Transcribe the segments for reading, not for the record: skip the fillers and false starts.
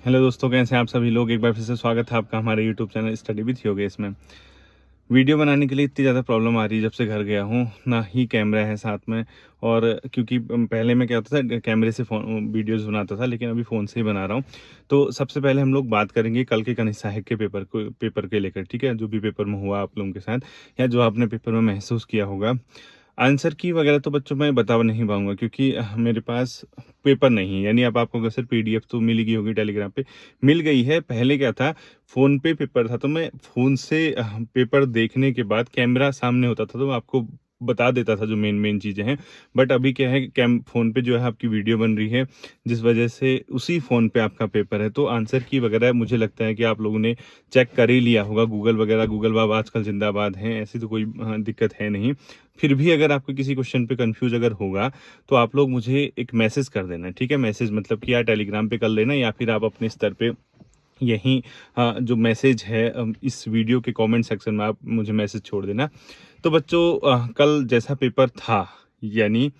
Hello दोस्तों, कैसे हैं आप सभी लोग। एक बार फिर से स्वागत है आपका हमारे YouTube channel study with Yogesh में। वीडियो बनाने के लिए इतनी ज़्यादा प्रॉब्लम आ रही है जब से घर गया हूँ, ना ही कैमरा है साथ में। और क्योंकि पहले मैं क्या होता था, कैमरे से फ़ोन वीडियोज़ बनाता था, लेकिन अभी फ़ोन से ही बना रहा हूँ। तो सबसे पहले हम लोग बात करेंगे कल के गणित सहायक के पेपर के लेकर, ठीक है? जो भी पेपर में हुआ आप लोगों के साथ, या जो आपने पेपर में महसूस किया होगा। आंसर की वगैरह तो बच्चों मैं बता नहीं पाऊँगा, क्योंकि मेरे पास पेपर नहीं है। यानी अब आपको अगर सिर्फ पीडीएफ तो मिल गई होगी, टेलीग्राम पे मिल गई है। पहले क्या था, फ़ोन पे पेपर था, तो मैं फ़ोन से पेपर देखने के बाद कैमरा सामने होता था, तो मैं आपको बता देता था जो मेन चीज़ें हैं। बट अभी क्या है, फ़ोन पे जो है आपकी वीडियो बन रही है, जिस वजह से उसी फ़ोन पे आपका पेपर है। तो आंसर की वगैरह मुझे लगता है कि आप लोगों ने चेक कर ही लिया होगा गूगल वगैरह। गूगल बाबा आजकल ज़िंदाबाद हैं, ऐसी तो कोई दिक्कत है नहीं। फिर भी अगर आपको किसी क्वेश्चन पे कन्फ्यूज़ अगर होगा, तो आप लोग मुझे एक मैसेज कर देना, ठीक है? मैसेज मतलब कि या टेलीग्राम पे कर लेना, या फिर आप अपने स्तर पे यहीं जो मैसेज है इस वीडियो के कमेंट सेक्शन में आप मुझे मैसेज छोड़ देना। तो बच्चों, कल जैसा पेपर था, यानी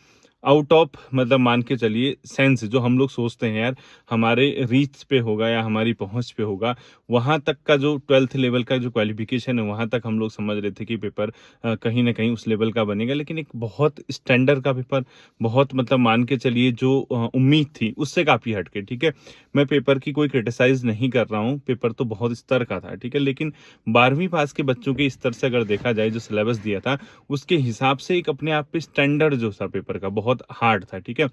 आउट ऑफ मतलब मान के चलिए सेंस, जो हम लोग सोचते हैं यार हमारे रीच पे होगा या हमारी पहुंच पे होगा, वहां तक का जो 12th लेवल का जो क्वालिफिकेशन है, वहां तक हम लोग समझ रहे थे कि पेपर कहीं ना कहीं उस लेवल का बनेगा। लेकिन एक बहुत स्टैंडर्ड का पेपर, बहुत मतलब मान के चलिए जो उम्मीद थी उससे काफ़ी हटके, ठीक है? मैं पेपर की कोई क्रिटिसाइज़ नहीं कर रहा हूँ, पेपर तो बहुत स्तर का था, ठीक है? लेकिन 12वीं पास के बच्चों के स्तर से अगर देखा जाए, जो सिलेबस दिया था, उसके हिसाब से एक अपने आप पे स्टैंडर्ड जो था पेपर का, बहुत हार्ड था, ठीक है?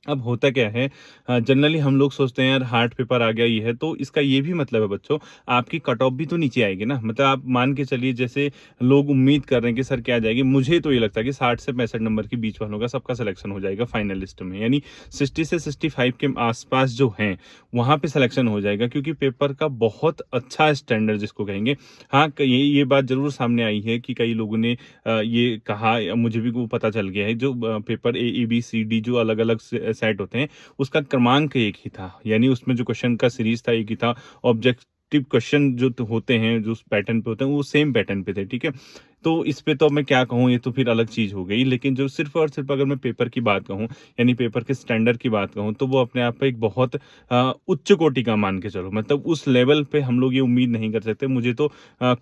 अब होता क्या है, जनरली हम लोग सोचते हैं यार हार्ड पेपर आ गया ये है, तो इसका ये भी मतलब है बच्चों, आपकी कट ऑफ भी तो नीचे आएगी ना। मतलब आप मान के चलिए, जैसे लोग उम्मीद कर रहे हैं कि सर क्या आ जाएगी, मुझे तो ये लगता है कि 60 से 65 नंबर के बीच वालों का सबका सिलेक्शन हो जाएगा फाइनल लिस्ट में। यानी 60 से 65 के आसपास जो हैं, वहाँ पे सिलेक्शन हो जाएगा, क्योंकि पेपर का बहुत अच्छा स्टैंडर्ड जिसको कहेंगे। हाँ, ये बात ज़रूर सामने आई है कि कई लोगों ने ये कहा, मुझे भी वो पता चल गया है, जो पेपर ABCD जो अलग-अलग सेट होते हैं, उसका क्रमांक एक ही था। यानी उसमें जो क्वेश्चन का सीरीज़ था एक ही था। ऑब्जेक्टिव क्वेश्चन जो होते हैं, जो उस पैटर्न पे होते हैं, वो सेम पैटर्न पे थे, ठीक है? तो इस पे तो मैं क्या कहूँ, ये तो फिर अलग चीज़ हो गई। लेकिन जो सिर्फ़ और सिर्फ़ अगर मैं पेपर की बात कहूँ, यानी पेपर के स्टैंडर्ड की बात कहूँ, तो वो अपने आप में एक बहुत उच्च कोटि का मान के चलो। मतलब उस लेवल पे हम लोग ये उम्मीद नहीं कर सकते। मुझे तो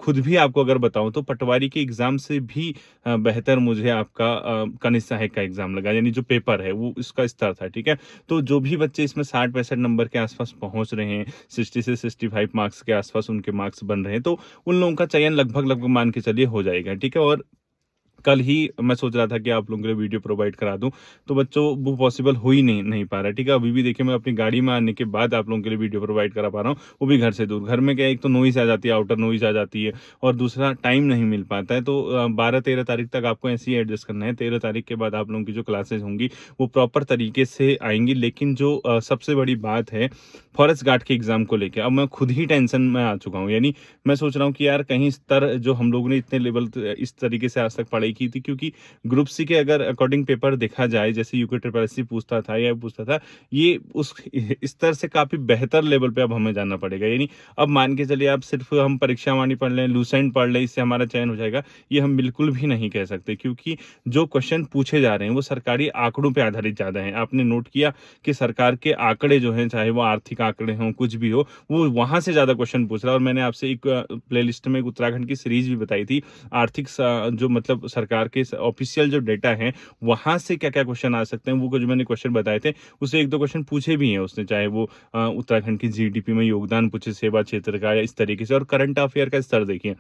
खुद भी आपको अगर बताऊँ, तो पटवारी के एग्ज़ाम से भी बेहतर मुझे आपका कनिष्ठ सहायक का एग्ज़ाम लगा। यानी जो पेपर है वो इसका स्तर था, ठीक है? तो जो भी बच्चे इसमें 60-65 नंबर के आस-पास पहुँच रहे हैं, 60 से 65 मार्क्स के आस-पास उनके मार्क्स बन रहे हैं, तो उन लोगों का चयन लगभग-लगभग मान के चलिए हो जाएगा, ठीक है? और कल ही मैं सोच रहा था कि आप लोगों के लिए वीडियो प्रोवाइड करा दूँ, तो बच्चों वो पॉसिबल हो ही नहीं पा रहा है, ठीक है? अभी भी देखिए, मैं अपनी गाड़ी में आने के बाद आप लोगों के लिए वीडियो प्रोवाइड करा पा रहा हूँ, वो भी घर से दूर। घर में क्या है, एक तो नॉइज़ आ जाती है, आउटर नॉइज़ आ जाती है, और दूसरा टाइम नहीं मिल पाता है। तो 12-13 तारीख तक आपको ऐसे ही एडजस्ट करना है। 13 तारीख के बाद आप लोगों की जो क्लासेस होंगी, वो प्रॉपर तरीके से आएँगी। लेकिन जो सबसे बड़ी बात है, फॉरेस्ट गार्ड के एग्ज़ाम को लेके, अब मैं खुद ही टेंशन में आ चुका हूँ। यानी मैं सोच रहा हूँ कि यार कहीं स्तर जो हम लोगों ने इतने लेवल इस तरीके से आज तक पढ़ाई की थी, क्योंकि ग्रुप सी के अगर अकॉर्डिंग पेपर देखा जाए, जैसे यूके ट्रिपल एससी पूछता था या पूछता था, ये उस स्तर से काफ़ी बेहतर लेवल पे अब हमें जाना पड़ेगा। यानी अब मान के चलिए, आप सिर्फ हम परीक्षा वाणी पढ़ लें, लूसेंट पढ़ लें, इससे हमारा चयन हो जाएगा, ये हम बिल्कुल भी नहीं कह सकते। क्योंकि जो क्वेश्चन पूछे जा रहे हैं, वो सरकारी आंकड़ों पे आधारित ज़्यादा हैं। आपने नोट किया कि सरकार के आंकड़े जो हैं, चाहे वो आर्थिक आंकड़े हों, कुछ भी हो, वो वहाँ से ज़्यादा क्वेश्चन पूछ रहा है। और मैंने आपसे एक प्लेलिस्ट में एक उत्तराखंड की सीरीज़ भी बताई थी, आर्थिक जो मतलब सरकार के ऑफिशियल जो डेटा है, वहाँ से क्या-क्या क्वेश्चन आ सकते हैं, वो जो मैंने क्वेश्चन बताए थे, उससे 1-2 क्वेश्चन पूछे भी हैं उसने, चाहे वो उत्तराखंड की जीडीपी में योगदान पूछे, सेवा क्षेत्र का, या इस तरीके से। और करंट अफेयर का स्तर देखिए,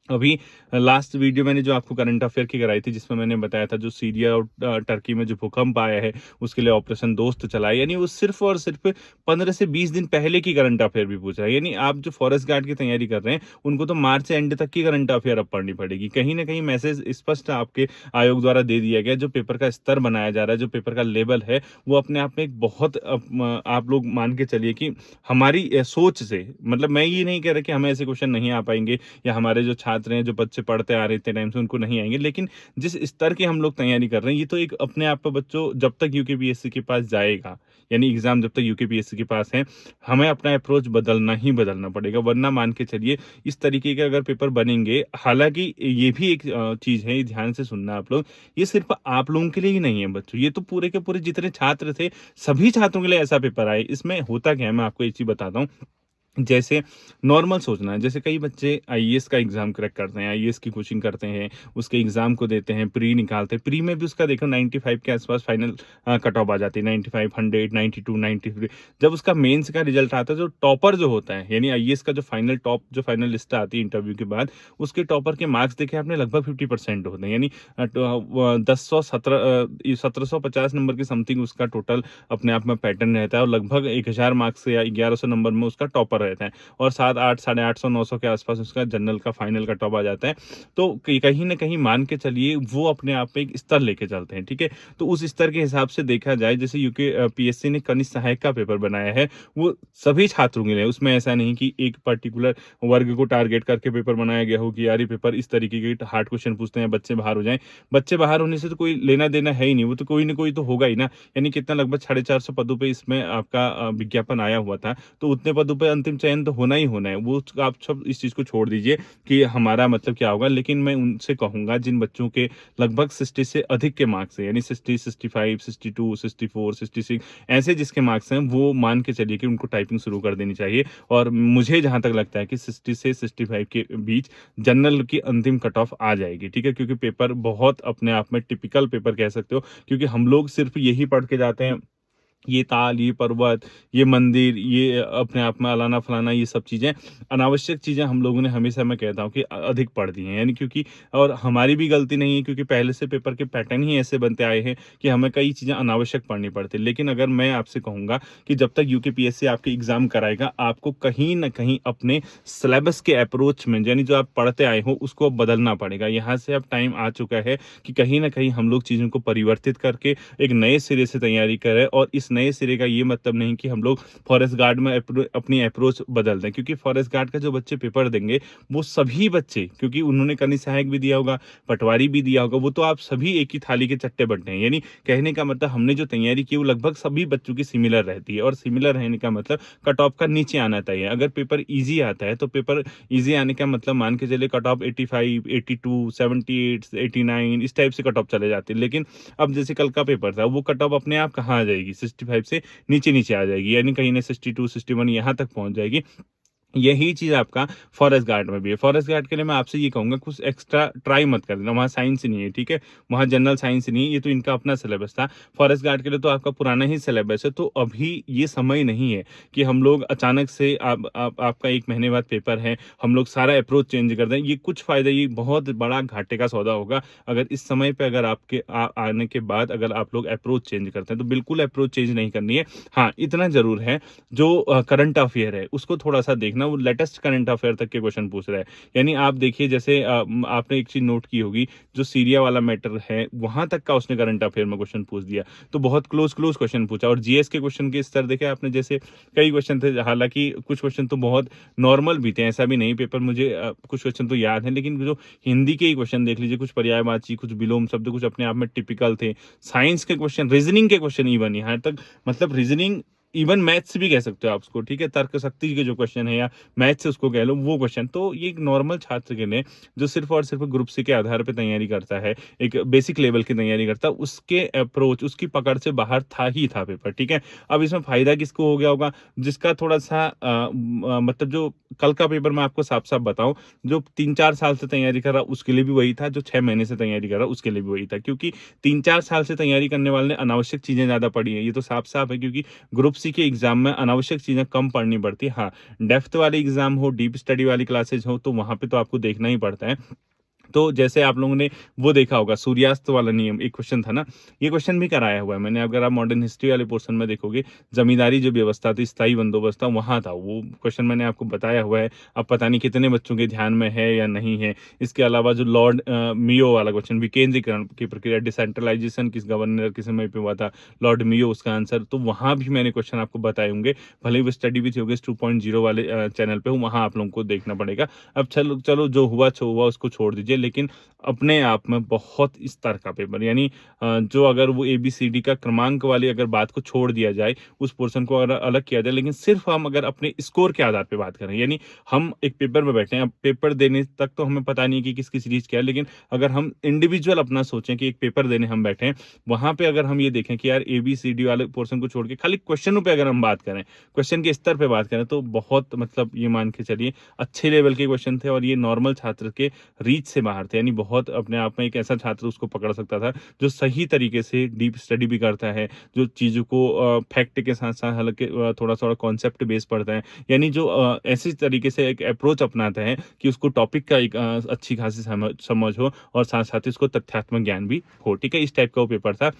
अभी लास्ट वीडियो मैंने जो आपको करंट अफेयर की कराई थी, जिसमें मैंने बताया था जो सीरिया और टर्की में जो भूकंप आया है, उसके लिए ऑपरेशन दोस्त चला है। यानी वो सिर्फ और सिर्फ 15 से 20 दिन पहले की करंट अफेयर भी पूछ रहा है। यानी आप जो फॉरेस्ट गार्ड की तैयारी कर रहे हैं, उनको तो मार्च एंड तक की करंट अफेयर अब पढ़नी पड़ेगी। कहीं ना कहीं मैसेज स्पष्ट आपके आयोग द्वारा दे दिया गया। जो पेपर का स्तर बनाया जा रहा है, जो पेपर का लेवल है, वो अपने आप में एक बहुत आप लोग मान के चलिए कि हमारी सोच से, मतलब मैं ये नहीं कह रहा कि हमें ऐसे क्वेश्चन नहीं आ पाएंगे, या हमारे जो छात्र हैं, जो बच्चे पढ़ते आ रहे इतने टाइम से, उनको नहीं आएँगे। लेकिन जिस स्तर की हम लोग तैयारी कर रहे हैं, ये तो एक अपने आप पे बच्चों जब तक यूकेपीएससी के पास जाएगा, यानी एग्ज़ाम जब तक यूकेपीएससी के पास है, हमें अपना अप्रोच बदलना ही बदलना पड़ेगा। वरना मान के चलिए इस तरीके के अगर पेपर बनेंगे, हालाँकि ये भी एक चीज़ है, ध्यान से सुनना आप लोग, ये सिर्फ़ आप लोगों के लिए ही नहीं है बच्चों, ये तो पूरे के पूरे जितने छात्र थे, सभी छात्रों के लिए ऐसा पेपर आए। इसमें होता क्या है, मैं आपको एक चीज़ बताता हूँ। जैसे नॉर्मल सोचना है, जैसे कई बच्चे आईएएस का एग्ज़ाम क्रैक करते हैं, आईएएस की कोचिंग करते हैं, उसके एग्ज़ाम को देते हैं, प्री निकालते हैं। प्री में भी उसका देखो 95 के आस-पास फाइनल कट ऑफ आ जाती है, 95, 100, 92, 93। जब उसका मेंस का रिज़ल्ट आता है, जो टॉपर जो होता है, यानी आईएएस का जो फाइनल टॉप जो फाइनल लिस्ट आती है इंटरव्यू के बाद, उसके टॉपर के मार्क्स देखे आपने लगभग 50% होते हैं, यानी 1750 नंबर के समथिंग उसका टोटल अपने आप में पैटर्न रहता है और लगभग 1000 मार्क्स से या 1100 नंबर में उसका टॉपर रहता है और 7, 8, 850, 900 के आसपास उसका जनरल का फाइनल कट ऑफ आ जाता है। तो कहीं न कहीं मान के चलिए वो अपने आप में एक स्तर लेके चलते हैं, ठीक है? तो उस स्तर के हिसाब से देखा जाए, जैसे पीएससी ने कनिष्ठ सहायक का पेपर बनाया है, वो सभी छात्रों के लिए है। उसमें ऐसा नहीं कि एक पर्टिकुलर वर्ग को टारगेट करके पेपर बनाया गया हो कि यार ये पेपर इस तरीके के हार्ड क्वेश्चन पूछते हैं, बच्चे बाहर हो जाएँ। बच्चे बाहर होने से तो कोई लेना-देना है ही नहीं, वो तो कोई न कोई तो होगा ही ना। यानी कितना लगभग 450 पदों पे इसमें आपका विज्ञापन आया हुआ था। तो उतने पदों पे अंतिम चयन तो होना ही होना है। वो आप सब इस चीज़ को छोड़ दीजिए कि हमारा मतलब क्या होगा। लेकिन मैं उनसे कहूँगा जिन बच्चों के लगभग 60 से अधिक के मार्क्स हैं, यानी 60, 65, 62, 64, 66 ऐसे जिसके मार्क्स हैं, वो मान के चलिए कि उनको टाइपिंग शुरू कर देनी चाहिए। और मुझे जहाँ तक लगता है कि 60 से 65 के बीच जनरल की अंतिम कट ऑफ आ जाएगी, ठीक है? क्योंकि पेपर बहुत अपने आप में टिपिकल पेपर कह सकते हो, क्योंकि हम लोग सिर्फ़ यही पढ़ के जाते हैं, ये ताल, ये पर्वत, ये मंदिर, ये अपने आप में अलाना-फलाना, ये सब चीज़ें, अनावश्यक चीज़ें हम लोगों ने हमेशा, मैं कहता हूँ कि अधिक पढ़ दी हैं। यानी क्योंकि और हमारी भी गलती नहीं है, क्योंकि पहले से पेपर के पैटर्न ही ऐसे बनते आए हैं कि हमें कई चीज़ें अनावश्यक पढ़नी पड़ती हैं। लेकिन अगर मैं आपसे कहूँगा कि जब तक यूकेपीएससी आपके एग्ज़ाम कराएगा, आपको कहीं न कहीं अपने सिलेबस के अप्रोच में, यानी जो आप पढ़ते आए हो, उसको अब बदलना पड़ेगा। यहाँ से अब टाइम आ चुका है कि कहीं न कहीं हम लोग चीज़ों को परिवर्तित करके एक नए सिरे से तैयारी करें। और इस नए सिरे का ये मतलब नहीं कि हम लोग फॉरेस्ट गार्ड में अपनी अप्रोच बदल दें, क्योंकि फॉरेस्ट गार्ड का जो बच्चे पेपर देंगे, वो सभी बच्चे, क्योंकि उन्होंने कनिष्ठ सहायक भी दिया होगा, पटवारी भी दिया होगा, वो तो आप सभी एक ही थाली के चट्टे बट्टे हैं। यानी कहने का मतलब हमने जो तैयारी की वो लगभग सभी बच्चों की सिमिलर रहती है, और सिमिलर रहने का मतलब कट ऑफ का नीचे आना चाहिए। अगर पेपर ईजी आता है तो पेपर ईजी आने का मतलब मान के चलिए कट ऑफ 85, 82, 78, 89 इस टाइप से कट ऑफ चले जाते हैं। लेकिन अब जैसे कल का पेपर था, वो कट ऑफ अपने आप कहाँ आ जाएगी, 65 से नीचे-नीचे आ जाएगी, यानी कहीं न 62, 61 यहाँ तक पहुँच जाएगी। यही चीज़ आपका फॉरेस्ट गार्ड में भी है। फॉरेस्ट गार्ड के लिए मैं आपसे ये कहूँगा, कुछ एक्स्ट्रा ट्राई मत कर देना, वहाँ साइंस नहीं है, ठीक है? वहाँ जनरल साइंस नहीं है, ये तो इनका अपना सिलेबस था। फॉरेस्ट गार्ड के लिए तो आपका पुराना ही सिलेबस है, तो अभी ये समय नहीं है कि हम लोग अचानक से आपका 1 महीने बाद पेपर है, हम लोग सारा अप्रोच चेंज कर दें। ये कुछ फ़ायदा, ये बहुत बड़ा घाटे का सौदा होगा, अगर इस समय पे अगर आपके आने के बाद अगर आप लोग अप्रोच चेंज करते हैं, तो बिल्कुल अप्रोच चेंज नहीं करनी है। हाँ, इतना ज़रूर है, जो करंट अफ़ेयर है, उसको थोड़ा-सा देखना, वो लेटेस्ट करंट अफ़ेयर तक के क्वेश्चन पूछ रहा है। यानी आप देखिए, जैसे आपने एक चीज़ नोट की होगी, जो सीरिया वाला मैटर है, वहाँ तक का उसने करंट अफ़ेयर में क्वेश्चन पूछ दिया। तो बहुत क्लोज़ क्वेश्चन पूछा, और जीएस के क्वेश्चन के स्तर देखे आपने, जैसे कई क्वेश्चन थे, हालाँकि कुछ क्वेश्चन तो बहुत नॉर्मल भी थे, ऐसा भी नहीं पेपर मुझे कुछ क्वेश्चन तो याद हैं, लेकिन जो हिंदी के ही क्वेश्चन देख लीजिए, कुछ पर्यायवाची, कुछ विलोम शब्द, कुछ अपने आप में टिपिकल थे। साइंस के क्वेश्चन, रीज़निंग के क्वेश्चन इवन यहाँ तक, मतलब रीज़निंग, इवन मैथ्स भी कह सकते हो आप उसको, ठीक है? तर्क शक्ति के जो क्वेश्चन है, या मैथ्स से उसको कह लो, वो क्वेश्चन। तो ये एक नॉर्मल छात्र के लिए, जो सिर्फ़ और सिर्फ़ ग्रुप सी के आधार पे तैयारी करता है, एक बेसिक लेवल की तैयारी करता है, उसके अप्रोच, उसकी पकड़ से बाहर था ही था पेपर, ठीक है? अब इसमें फ़ायदा किसको हो गया होगा? जिसका थोड़ा-सा मतलब जो कल का पेपर मैं आपको साफ-साफ बताऊँ, जो 3-4 साल से तैयारी कर रहा, उसके लिए भी वही था, जो 6 महीने से तैयारी कर रहा, उसके लिए भी वही था। क्योंकि 3-4 साल से तैयारी करने वाले ने अनावश्यक चीज़ें ज़्यादा पढ़ी हैं, ये तो साफ-साफ है, क्योंकि ग्रुप सी के एग्ज़ाम में अनावश्यक चीज़ें कम पढ़नी पड़ती है। हाँ, डेप्थ वाले एग्ज़ाम हो, डीप स्टडी वाली क्लासेज़ हो, तो वहाँ पे तो आपको देखना ही पड़ता है। तो जैसे आप लोगों ने वो देखा होगा सूर्यास्त वाला नियम, एक क्वेश्चन था ना, ये क्वेश्चन भी कराया हुआ है मैंने। अगर आप मॉडर्न हिस्ट्री वाले पोर्शन में देखोगे, जमींदारी जो व्यवस्था थी, स्थायी बंदोबस्त था, वहाँ था वो क्वेश्चन, मैंने आपको बताया हुआ है। अब पता नहीं कितने बच्चों के ध्यान में है या नहीं है। इसके अलावा जो लॉर्ड मियो वाला क्वेश्चन, विकेंद्रीकरण की प्रक्रिया, डिसेंट्रलाइजेशन किस गवर्नर के समय पे हुआ था, लॉर्ड मियो उसका आंसर, तो वहाँ भी मैंने क्वेश्चन आपको बताए होंगे। भले ही वो स्टडी विथ योगेश 2.0 वाले चैनल पे हो, वहाँ आप लोगों को देखना पड़ेगा। अब चलो चलो जो हुआ सो हुआ, उसको छोड़ दीजिए। लेकिन अपने आप में बहुत स्तर का पेपर, यानी जो अगर वो ABCD का क्रमांक वाली अगर बात को छोड़ दिया जाए, उस पोर्शन को अगर अलग किया जाए, लेकिन सिर्फ हम अगर अपने स्कोर के आधार पे बात करें, यानी हम एक पेपर में बैठे हैं, अब पेपर देने तक तो हमें पता नहीं कि किसकी सीरीज क्या है, लेकिन अगर हम इंडिविजुअल अपना सोचें कि एक पेपर देने हम बैठे हैं, वहां पे अगर हम ये देखें कि यार ABCD वाले पोर्शन को छोड़ के खाली क्वेश्चनों पे अगर हम बात करें, क्वेश्चन के स्तर पे बात करें, तो बहुत मतलब ये मान के चलिए अच्छे लेवल के क्वेश्चन थे, और ये नॉर्मल छात्र के रीच से बाहर थे। यानी बहुत अपने आप में एक ऐसा छात्र उसको पकड़ सकता था जो सही तरीके से डीप स्टडी भी करता है, जो चीज़ों को फैक्ट के साथ साथ हल्के थोड़ा थोड़ा कॉन्सेप्ट बेस पढ़ता है, यानी जो ऐसी तरीके से एक अप्रोच अपनाता है कि उसको टॉपिक का एक अच्छी खासी समझ हो, और साथ साथ उसको तथ्यात्मक ज्ञान भी हो। ठीक है, इस टाइप का वो पेपर था।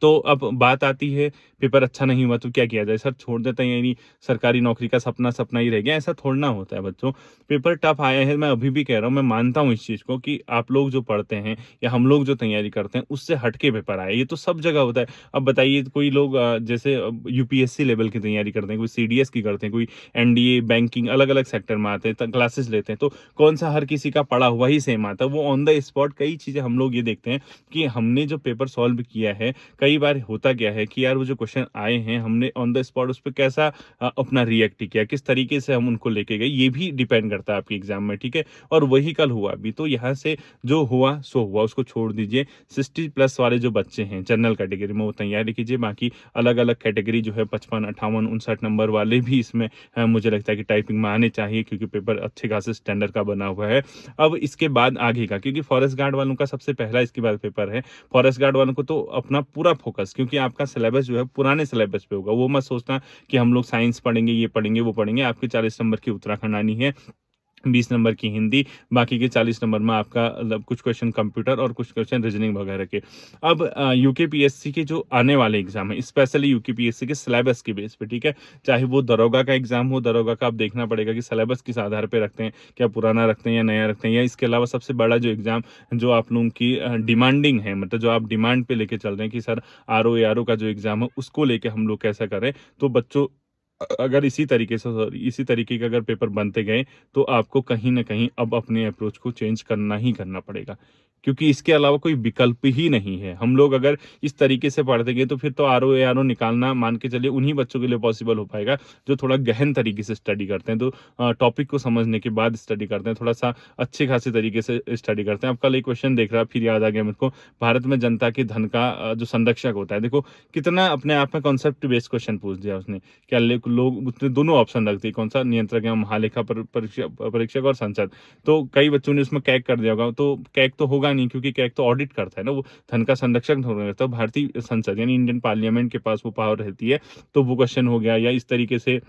तो अब बात आती है, पेपर अच्छा नहीं हुआ तो क्या किया जाए? सर छोड़ देते हैं, यानी सरकारी नौकरी का सपना सपना ही रह गया, ऐसा थोड़ा ना होता है बच्चों। पेपर टफ आया है, मैं अभी भी कह रहा हूँ, मैं मानता हूँ इस चीज़ को कि आप लोग जो पढ़ते हैं या हम लोग जो तैयारी करते हैं, उससे हट के पेपर आए, ये तो सब जगह होता है। अब बताइए, कोई लोग जैसे UPSC लेवल की तैयारी करते हैं, कोई CDS की करते हैं, कोई NDA, बैंकिंग, अलग-अलग सेक्टर में आते हैं, क्लासेस लेते हैं, तो कौन-सा हर किसी का पढ़ा हुआ ही सेम आता है? वो ऑन द स्पॉट कई चीज़ें हम लोग ये देखते हैं कि हमने जो पेपर सॉल्व किया है, कई बार होता क्या है कि यार वो जो क्वेश्चन आए हैं, हमने ऑन द स्पॉट उस पे कैसा अपना रिएक्ट किया, किस तरीके से हम उनको लेके गए, ये भी डिपेंड करता है आपके एग्जाम में। ठीक है, और वही कल हुआ भी, तो यहाँ से जो हुआ सो हुआ, उसको छोड़ दीजिए। 60+ वाले जो बच्चे हैं जनरल कैटेगरी में, वो तैयारी कीजिए। बाकी अलग अलग कैटेगरी जो है 55, 58, 59 नंबर वाले भी इसमें मुझे लगता है कि टाइपिंग में आने चाहिए, क्योंकि पेपर अच्छे खासे स्टैंडर्ड का बना हुआ है। अब इसके बाद आगे का, क्योंकि फॉरेस्ट गार्ड वालों का सबसे पहला इसके बाद पेपर है। फॉरेस्ट गार्ड वालों को तो अपना पूरा फोकस, क्योंकि आपका सिलेबस जो है पुराने सिलेबस पे होगा। वो मत सोचना कि हम लोग साइंस पढ़ेंगे, ये पढ़ेंगे, वो पढ़ेंगे। आपके 40 नंबर की उत्तराखंड आनी है, 20 नंबर की हिंदी, बाकी के 40 नंबर में आपका मतलब कुछ क्वेश्चन कंप्यूटर और कुछ क्वेश्चन रीजनिंग वगैरह के। अब UKPSC के जो आने वाले एग्जाम है, स्पेशली UKPSC के सिलेबस के बेस पे, ठीक है, चाहे वो दरोगा का एग्जाम हो, दरोगा का आप देखना पड़ेगा कि सिलेबस किस आधार पे रखते हैं, क्या पुराना रखते हैं या नया रखते हैं, या इसके अलावा सबसे बड़ा जो एग्जाम जो आप लोगों की डिमांडिंग है, मतलब जो आप डिमांड पे लेके चल रहे हैं कि सर RO ARO का जो एग्जाम है, उसको लेके हम लोग कैसा करें, तो बच्चों अगर इसी तरीके से, इसी तरीके के अगर पेपर बनते गए, तो आपको कहीं न कहीं अब अपने अप्रोच को चेंज करना ही करना पड़ेगा। क्योंकि इसके अलावा कोई विकल्प ही नहीं है। हम लोग अगर इस तरीके से पढ़ते गए, तो फिर तो RO ARO निकालना मान के चलिए उन्हीं बच्चों के लिए पॉसिबल हो पाएगा जो थोड़ा गहन तरीके से स्टडी करते हैं, तो टॉपिक को समझने के बाद स्टडी करते हैं, थोड़ा-सा अच्छे खासे तरीके से स्टडी करते हैं। अब कल एक क्वेश्चन देख रहा, फिर याद आ गया मुझको, भारत में जनता के धन का जो संरक्षक होता है, देखो कितना अपने आप में कॉन्सेप्ट बेस्ड क्वेश्चन पूछ दिया उसने। क्या लोग उसने दोनों ऑप्शन रख दिए, कौन सा, नियंत्रक या महालेखा परीक्षक और संसद। तो कई बच्चों ने उसमें कैग कर दिया होगा, तो कैग तो होगा नहीं, क्योंकि कैग तो ऑडिट करता है ना, वो धन का संरक्षक थोड़ा रहता है। भारतीय संसद यानी इंडियन पार्लियामेंट के पास वो पावर रहती है, तो वो क्वेश्चन हो गया। या इस तरीके से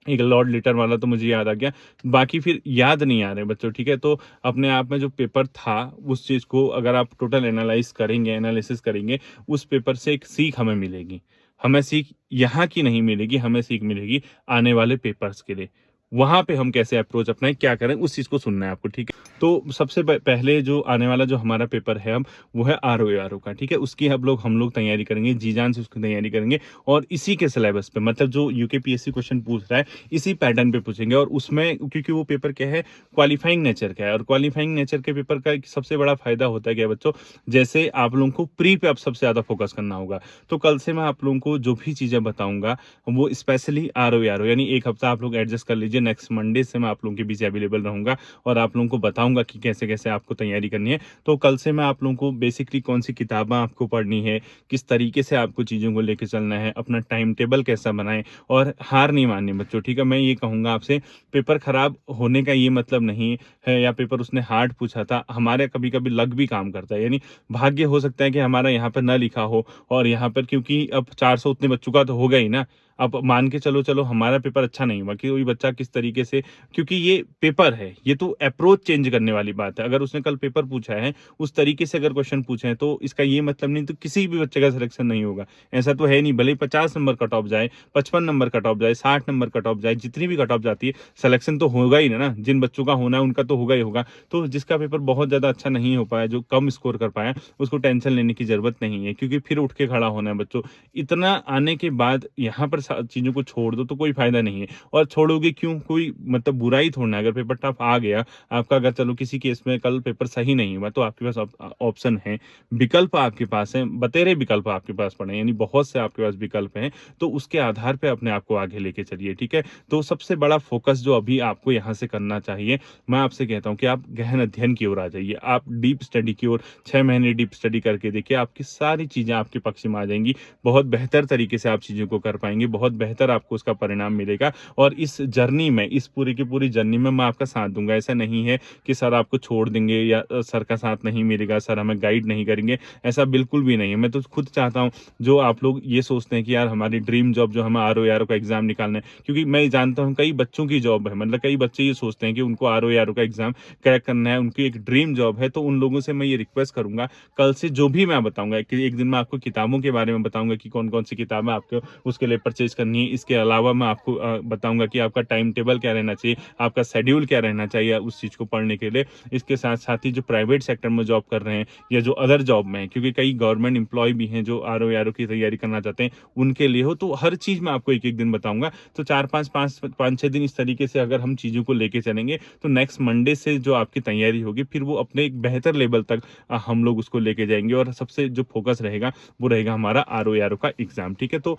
एक लॉर्ड लिटर वाला तो मुझे याद आ गया, बाकी फिर याद नहीं आ रहे बच्चों। ठीक है, तो अपने आप में जो पेपर था, उस चीज़ को अगर आप टोटल एनालाइज करेंगे, एनालिसिस करेंगे, उस पेपर से एक सीख हमें मिलेगी। हमें सीख यहाँ की नहीं मिलेगी, हमें सीख मिलेगी आने वाले पेपर्स के लिए। वहाँ पे हम कैसे अप्रोच अपनाएं, क्या करें, उस चीज़ को सुनना है आपको। ठीक है, तो सबसे पहले जो आने वाला जो हमारा पेपर है, हम वो है RO ARO का। ठीक है, उसकी हम लोग तैयारी करेंगे, जी जान से उसकी तैयारी करेंगे, और इसी के सिलेबस पे, मतलब जो UKPSC क्वेश्चन पूछ रहा है, इसी पैटर्न पे पूछेंगे। और उसमें क्योंकि वो पेपर क्या है, क्वालिफाइंग नेचर का है, और क्वालिफाइंग नेचर के पेपर का एक सबसे बड़ा फायदा होता है क्या बच्चों, जैसे आप लोगों को प्री पे अब सबसे ज़्यादा फोकस करना होगा। तो कल से मैं आप लोगों को जो भी चीज़ें बताऊंगा, वो स्पेशली RO ARO, यानी एक हफ्ता आप लोग एडजस्ट कर लीजिए। नेक्स्ट मंडे से मैं आप लोगों के बीच अवेलेबल रहूंगा, और आप लोगों को बताऊंगा कि कैसे कैसे आपको तैयारी करनी है। तो कल से मैं आप लोगों को बेसिकली कौन सी किताबें आपको पढ़नी है, किस तरीके से आपको चीज़ों को लेकर चलना है, अपना टाइम टेबल कैसा बनाएं, और हार नहीं माननी बच्चों। ठीक है, मैं ये कहूँगा आपसे, पेपर खराब होने का ये मतलब नहीं है, या पेपर उसने हार्ड पूछा था, हमारे कभी कभी लक भी काम करता है। यानी भाग्य हो सकता है कि हमारा यहाँ पर ना लिखा हो, और यहाँ पर क्योंकि अब 400 उतने बच्चों का तो होगा ही ना, अब मान के चलो हमारा पेपर अच्छा नहीं हुआ कि कोई बच्चा किस तरीके से, क्योंकि ये पेपर है, ये तो अप्रोच चेंज करने वाली बात है। अगर उसने कल पेपर पूछा है, उस तरीके से अगर क्वेश्चन पूछे हैं, तो इसका ये मतलब नहीं तो किसी भी बच्चे का सिलेक्शन नहीं होगा। ऐसा तो है नहीं, भले ही 50 नंबर कट ऑफ जाए, 55 नंबर कट ऑफ जाए, 60 नंबर कट ऑफ जाए, जितनी भी कट ऑफ जाती है, सिलेक्शन तो होगा ही ना। जिन बच्चों का होना है उनका तो होगा ही होगा। तो जिसका पेपर बहुत ज़्यादा अच्छा नहीं हो पाया, जो कम स्कोर कर पाया, उसको टेंशन लेने की ज़रूरत नहीं है, क्योंकि फिर उठ के खड़ा होना है बच्चों। इतना आने के बाद यहाँ पर चीज़ों को छोड़ दो तो कोई फ़ायदा नहीं है। और छोड़ोगे क्यों? कोई मतलब बुरा ही थोड़ा ना। अगर पेपर टफ आ गया आपका, अगर चलो किसी केस में कल पेपर सही नहीं हुआ, तो आपके पास ऑप्शन है, विकल्प आपके पास है, बतेरे विकल्प आपके पास पड़े हैं, यानी बहुत से आपके पास विकल्प हैं। तो उसके आधार पे अपने आप को आगे लेके चलिए, ठीक है? तो सबसे बड़ा फोकस जो अभी आपको यहाँ से करना चाहिए, मैं आपसे कहता हूँ कि आप गहन अध्ययन की ओर आ जाइए। आप डीप स्टडी की ओर 6 महीने डीप स्टडी करके देखिए, आपकी सारी चीज़ें आपके पक्ष में आ जाएँगी। बहुत बेहतर तरीके से आप चीज़ों को कर पाएँगे, बहुत बेहतर आपको उसका परिणाम मिलेगा। और इस जर्नी में, इस पूरी की पूरी जर्नी में मैं आपका साथ दूँगा। ऐसा नहीं है कि सर आपको छोड़ देंगे या सर का साथ नहीं मिलेगा, सर हमें गाइड नहीं करेंगे, ऐसा बिल्कुल भी नहीं है। मैं तो खुद चाहता हूँ, जो आप लोग ये सोचते हैं कि यार हमारी ड्रीम जॉब जो हमें आरओ का एग्ज़ाम निकालना है, क्योंकि मैं जानता हूँ कई बच्चों की जॉब है, मतलब कई बच्चे ये सोचते हैं कि उनको आरओ का एग्ज़ाम क्रैक करना है, उनकी एक ड्रीम जॉब है। तो उन लोगों से मैं ये रिक्वेस्ट करूँगा, कल से जो भी मैं बताऊँगा, कि एक दिन मैं आपको किताबों के बारे में बताऊँगा कि कौन-कौन सी किताबें आपको उसके लिए परचेज़ करनी है। इसके अलावा मैं आपको बताऊँगा कि आपका टाइम टेबल क्या रहना चाहिए, आपका शेड्यूल क्या रहना चाहिए उस चीज़ को पढ़ने के लिए। इसके साथ-साथ ही जो प्राइवेट सेक्टर में जॉब कर रहे हैं या जो अदर जॉब में हैं, क्योंकि कई गवर्नमेंट एम्प्लॉयी भी हैं जो आरओ की तैयारी करना चाहते हैं, उनके लिए हो, तो हर चीज़ मैं आपको एक-एक दिन बताऊँगा। तो 5-6 दिन इस तरीके से अगर हम चीज़ों को लेके चलेंगे, तो नेक्स्ट मंडे से जो आपकी तैयारी होगी, फिर वो अपने एक बेहतर लेवल तक हम लोग उसको लेके जाएँगे। और सबसे जो फ़ोकस रहेगा, वो रहेगा हमारा आरओ का एग्ज़ाम, ठीक है? तो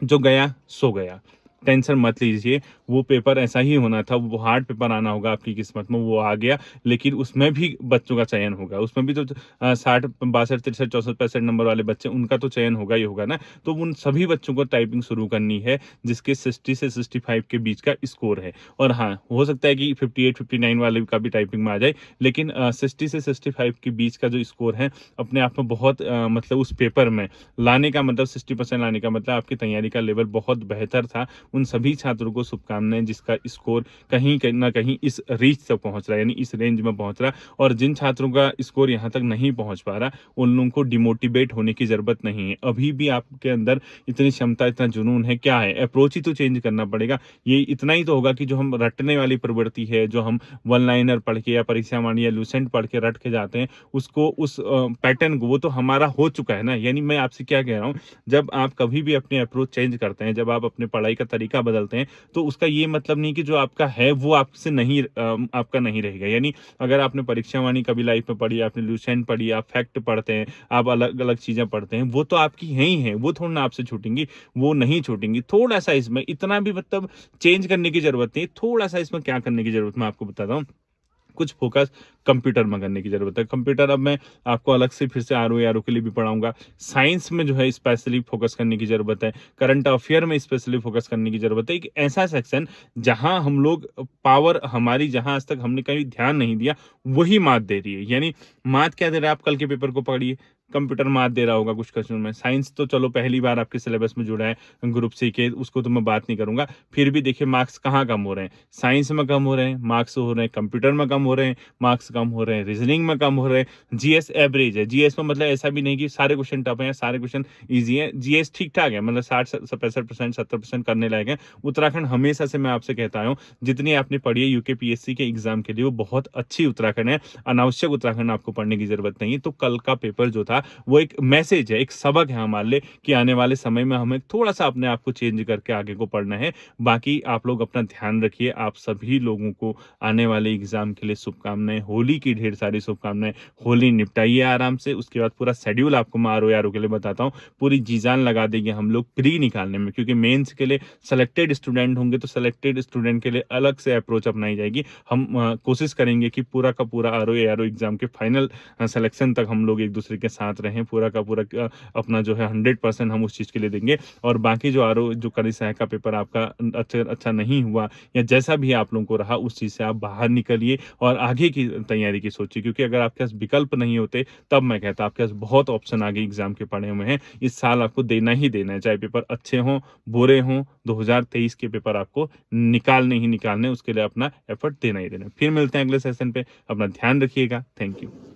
जो गया सो गया, टेंशन मत लीजिए। वो पेपर ऐसा ही होना था, वो हार्ड पेपर आना होगा आपकी किस्मत में, वो आ गया। लेकिन उसमें भी बच्चों का चयन होगा, उसमें भी तो 60, 62, 63, 64, 65 नंबर वाले बच्चे, उनका तो चयन होगा ही होगा ना। तो उन सभी बच्चों को टाइपिंग शुरू करनी है जिसके 60 से 65 के बीच का स्कोर है। और हाँ, हो सकता है कि 58, 59 वाले का भी टाइपिंग में आ जाए, लेकिन 60 से 65 के बीच का जो स्कोर है, अपने आप में बहुत मतलब उस पेपर में लाने का मतलब 60% लाने का मतलब आपकी तैयारी का लेवल बहुत बेहतर था। उन सभी छात्रों को शुभकामनाएँ जिसका स्कोर कहीं न कहीं इस रीच तक पहुँच रहा है, यानी इस रेंज में पहुँच रहा है। और जिन छात्रों का स्कोर यहाँ तक नहीं पहुँच पा रहा, उन लोगों को डिमोटिवेट होने की ज़रूरत नहीं है। अभी भी आपके अंदर इतनी क्षमता, इतना जुनून है, क्या है? अप्रोच ही तो चेंज करना पड़ेगा। ये इतना ही तो होगा कि जो हम रटने वाली प्रवृत्ति है, जो हम वन लाइनर पढ़ के या परीक्षावाणी या लुसेंट पढ़ के रट के जाते हैं, उसको उस पैटर्न को, वो तो हमारा हो चुका है ना। यानी मैं आपसे क्या कह रहा हूँ, जब आप कभी भी अपने अप्रोच चेंज करते हैं, जब आप अपने पढ़ाई का तरीका बदलते हैं, तो उसका ये मतलब नहीं कि जो आपका है वो आपसे नहीं आपका नहीं रहेगा। यानी अगर आपने परीक्षावाणी कभी लाइफ में पढ़ी, आपने लुसेंट पढ़ी, आप फैक्ट पढ़ते हैं, आप अलग-अलग चीज़ें पढ़ते हैं, वो तो आपकी हैं ही हैं, वो थोड़ी ना आपसे छूटेंगी, वो नहीं छूटेंगी। थोड़ा-सा इसमें इतना भी मतलब चेंज करने की ज़रूरत नहीं है, थोड़ा-सा इसमें क्या करने की ज़रूरत है मैं आपको बताता हूँ। कुछ फ़ोकस कंप्यूटर में करने की ज़रूरत है। कंप्यूटर अब मैं आपको अलग से फिर से आरओ के लिए भी पढ़ाऊँगा। साइंस में जो है स्पेशली फ़ोकस करने की ज़रूरत है। करंट अफ़ेयर में स्पेशली फ़ोकस करने की ज़रूरत है। एक ऐसा सेक्शन जहाँ हम लोग पावर हमारी, जहाँ आज तक हमने कभी ध्यान नहीं दिया, वही मैथ दे रही है। यानी मैथ क्या दे रहा है, आप कल के पेपर को पढ़िए, कंप्यूटर मैथ दे रहा होगा कुछ क्वेश्चन में। साइंस तो चलो पहली बार आपके सिलेबस में जुड़ा है ग्रुप सी के, उसको तो मैं बात नहीं करूँगा। फिर भी देखिए मार्क्स कहाँ कम हो रहे हैं, साइंस में कम हो रहे हैं, मार्क्स हो रहे हैं, कंप्यूटर में कम हो रहे हैं, मार्क्स कम हो रहे हैं, रीजनिंग में कम हो रहे हैं। जीएस एवरेज है, जीएस में मतलब ऐसा भी नहीं कि सारे क्वेश्चन टफ हैं, सारे क्वेश्चन ईजी हैं। जीएस ठीक-ठाक है, मतलब 60 से 65%, 70% करने लायक है। उत्तराखंड हमेशा से मैं आपसे कहता आया हूँ, जितनी आपने पढ़ी है यूकेपीएससी के एग्जाम के लिए, वो बहुत अच्छी उत्तराखंड है। अनावश्यक उत्तराखंड आपको पढ़ने की ज़रूरत नहीं है। तो कल का पेपर जो था, वो एक मैसेज है, एक सबक है हमारे लिए कि आने वाले समय में हमें थोड़ा-सा अपने आप को चेंज करके आगे को पढ़ना है। बाकी आप लोग अपना ध्यान रखिए। आप सभी लोगों को आने वाले एग्ज़ाम के लिए शुभकामनाएँ। होली की ढेर सारी शुभकामनाएँ। होली निपटाइए आराम से, उसके बाद पूरा शेड्यूल आपको मैं आरओ के लिए बताता हूँ। पूरी जी-जान लगा देंगे हम लोग प्री निकालने में, क्योंकि मेंस के लिए सेलेक्टेड स्टूडेंट होंगे, तो सेलेक्टेड स्टूडेंट के लिए अलग से अप्रोच अपनाई जाएगी। हम कोशिश करेंगे कि पूरा का पूरा आरओ एग्ज़ाम के फाइनल सिलेक्शन तक हम लोग एक-दूसरे के साथ साथ रहें, पूरा का पूरा अपना जो है 100% हम उस चीज़ के लिए देंगे। और बाकी जो जो कड़ी सहायक का पेपर आपका अच्छा नहीं हुआ या जैसा भी आप लोगों को रहा, उस चीज़ से आप बाहर निकलिए और आगे की तैयारी की सोचिए, क्योंकि अगर आपके पास विकल्प नहीं होते तब मैं कहता आपके पास बहुत ऑप्शन आगे एग्जाम के पड़े हुए हैं। इस साल आपको देना ही देना है, चाहे पेपर अच्छे हों, बुरे हों, 2023 के पेपर आपको निकालने ही निकालने, उसके लिए अपना एफर्ट देना ही देना है। फिर मिलते हैं अगले सेशन पे, अपना ध्यान रखिएगा। Thank you.